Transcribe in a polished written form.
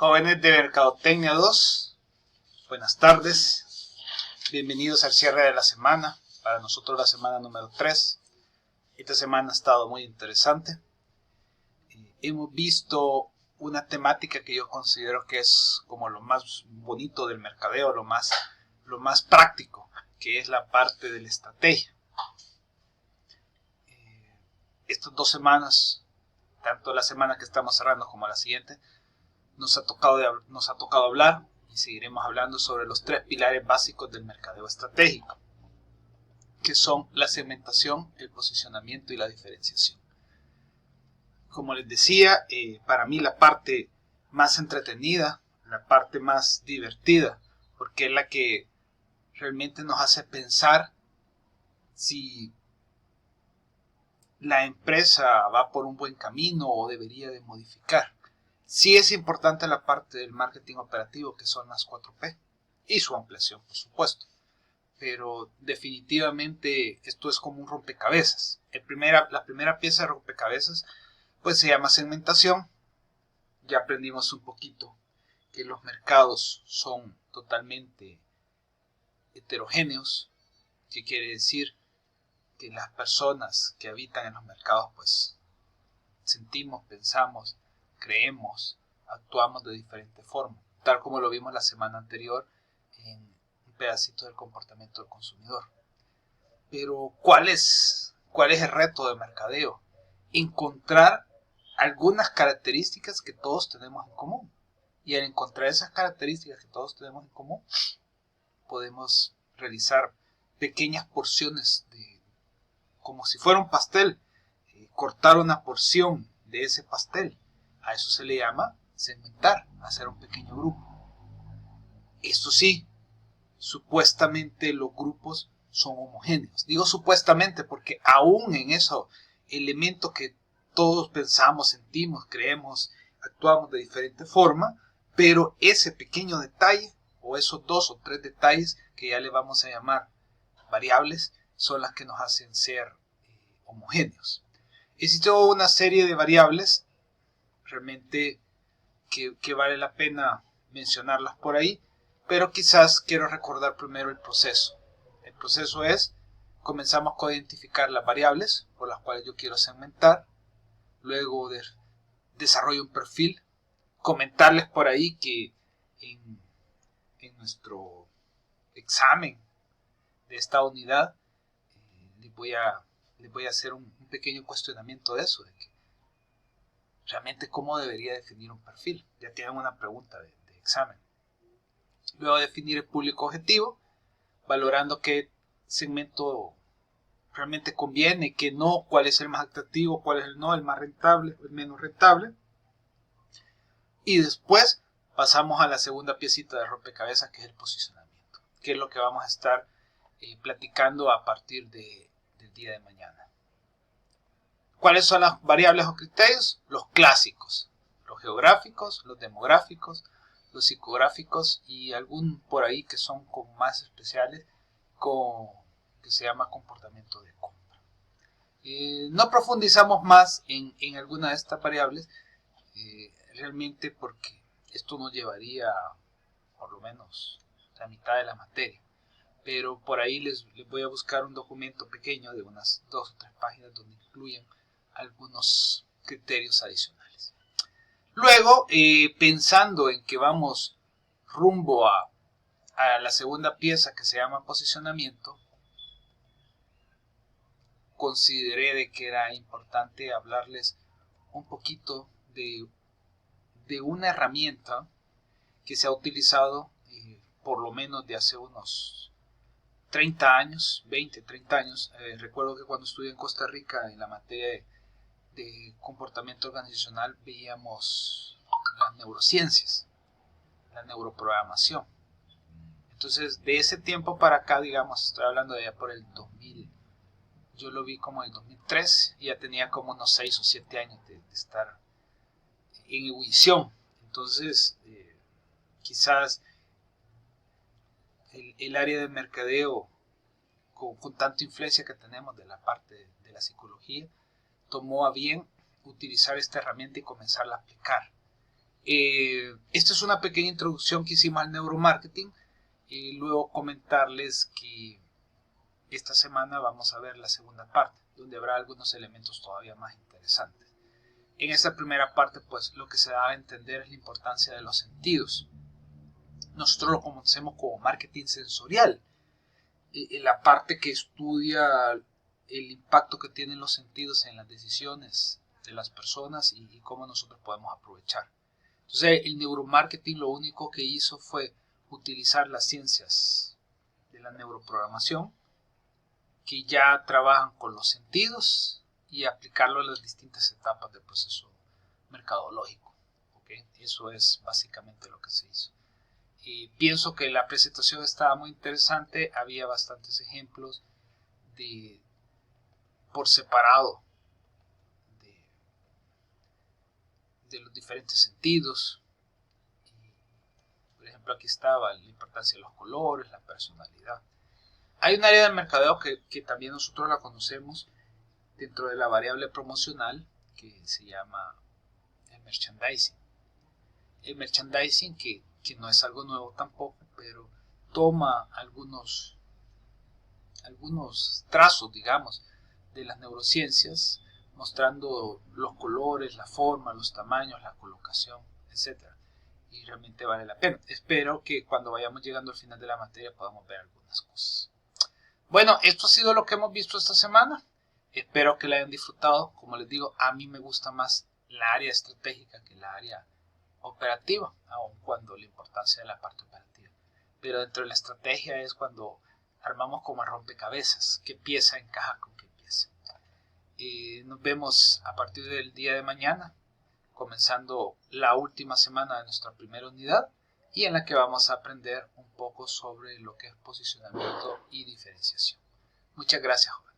Jóvenes de Mercadotecnia 2, buenas tardes, bienvenidos al cierre de la semana, para nosotros la semana número 3. Esta semana ha estado muy interesante. Hemos visto una temática que yo considero que es como lo más bonito del mercadeo, lo más práctico, que es la parte de la estrategia. Estas 2 semanas, tanto la semana que estamos cerrando como la siguiente, nos ha tocado hablar y seguiremos hablando sobre los 3 pilares básicos del mercadeo estratégico, que son la segmentación, el posicionamiento y la diferenciación. Como les decía, para mí la parte más entretenida, la parte más divertida, porque es la que realmente nos hace pensar si la empresa va por un buen camino o debería de modificar. Sí es importante la parte del marketing operativo, que son las 4P, y su ampliación, por supuesto. Pero definitivamente esto es como un rompecabezas. La primera pieza de rompecabezas pues se llama segmentación. Ya aprendimos un poquito que los mercados son totalmente heterogéneos, que quiere decir que las personas que habitan en los mercados pues sentimos, pensamos, creemos, actuamos de diferente forma, tal como lo vimos la semana anterior en un pedacito del comportamiento del consumidor. Pero ¿cuál es el reto de mercadeo? Encontrar algunas características que todos tenemos en común. Y al encontrar esas características que todos tenemos en común, podemos realizar pequeñas porciones como si fuera un pastel, cortar una porción de ese pastel. A eso se le llama segmentar, hacer un pequeño grupo. Eso sí, supuestamente los grupos son homogéneos. Digo supuestamente porque aún en esos elementos que todos pensamos, sentimos, creemos, actuamos de diferente forma, pero ese pequeño detalle o esos 2 o 3 detalles que ya le vamos a llamar variables son las que nos hacen ser homogéneos. Existe una serie de variables realmente que vale la pena mencionarlas por ahí, pero quizás quiero recordar primero el proceso. El proceso es, comenzamos con identificar las variables por las cuales yo quiero segmentar, luego desarrollo un perfil, comentarles por ahí que en nuestro examen de esta unidad les voy a hacer un pequeño cuestionamiento de eso, de que realmente cómo debería definir un perfil. Ya tienen una pregunta de examen. Luego definir el público objetivo, valorando qué segmento realmente conviene, qué no, cuál es el más atractivo, cuál es el no, el más rentable, el menos rentable. Y después pasamos a la segunda piecita de rompecabezas, que es el posicionamiento, que es lo que vamos a estar platicando a partir del día de mañana. ¿Cuáles son las variables o criterios? Los clásicos, los geográficos, los demográficos, los psicográficos y algún por ahí que son como más especiales, que se llama comportamiento de compra. No profundizamos más en alguna de estas variables, realmente porque esto nos llevaría por lo menos la mitad de la materia. Pero por ahí les voy a buscar un documento pequeño de unas 2 o 3 páginas donde incluyen algunos criterios adicionales. Luego, pensando en que vamos rumbo a la segunda pieza que se llama posicionamiento, consideré de que era importante hablarles un poquito de una herramienta que se ha utilizado por lo menos de hace unos 30 años, 20, 30 años. Recuerdo que cuando estudié en Costa Rica en la materia de comportamiento organizacional veíamos las neurociencias, la neuroprogramación. Entonces, de ese tiempo para acá, digamos, estoy hablando de ya por el 2000, yo lo vi como en el 2003 y ya tenía como unos 6 o 7 años de estar en ebullición. Entonces, quizás el área de mercadeo, con tanta influencia que tenemos de la parte de la psicología, tomó a bien utilizar esta herramienta y comenzarla a aplicar. Esta es una pequeña introducción que hicimos al neuromarketing. Y luego comentarles que esta semana vamos a ver la segunda parte, donde habrá algunos elementos todavía más interesantes. En esta primera parte, pues lo que se da a entender es la importancia de los sentidos. Nosotros lo conocemos como marketing sensorial, la parte que estudia el impacto que tienen los sentidos en las decisiones de las personas y cómo nosotros podemos aprovechar. Entonces, el neuromarketing lo único que hizo fue utilizar las ciencias de la neuroprogramación, que ya trabajan con los sentidos, y aplicarlo a las distintas etapas del proceso mercadológico. ¿Okay? Eso es básicamente lo que se hizo. Y pienso que la presentación estaba muy interesante, había bastantes ejemplos por separado de los diferentes sentidos. Por ejemplo, aquí estaba la importancia de los colores, la personalidad. Hay un área del mercadeo que también nosotros la conocemos dentro de la variable promocional, que se llama el merchandising. El merchandising que no es algo nuevo tampoco, pero toma algunos trazos, digamos, de las neurociencias, mostrando los colores, la forma, los tamaños, la colocación, etc. Y realmente vale la pena. Espero que cuando vayamos llegando al final de la materia podamos ver algunas cosas. Bueno, esto ha sido lo que hemos visto esta semana. Espero que la hayan disfrutado. Como les digo, a mí me gusta más la área estratégica que la área operativa, aun cuando la importancia de la parte operativa. Pero dentro de la estrategia es cuando armamos como rompecabezas, qué pieza encaja con qué pieza. Nos vemos a partir del día de mañana, comenzando la última semana de nuestra primera unidad, y en la que vamos a aprender un poco sobre lo que es posicionamiento y diferenciación. Muchas gracias, joven.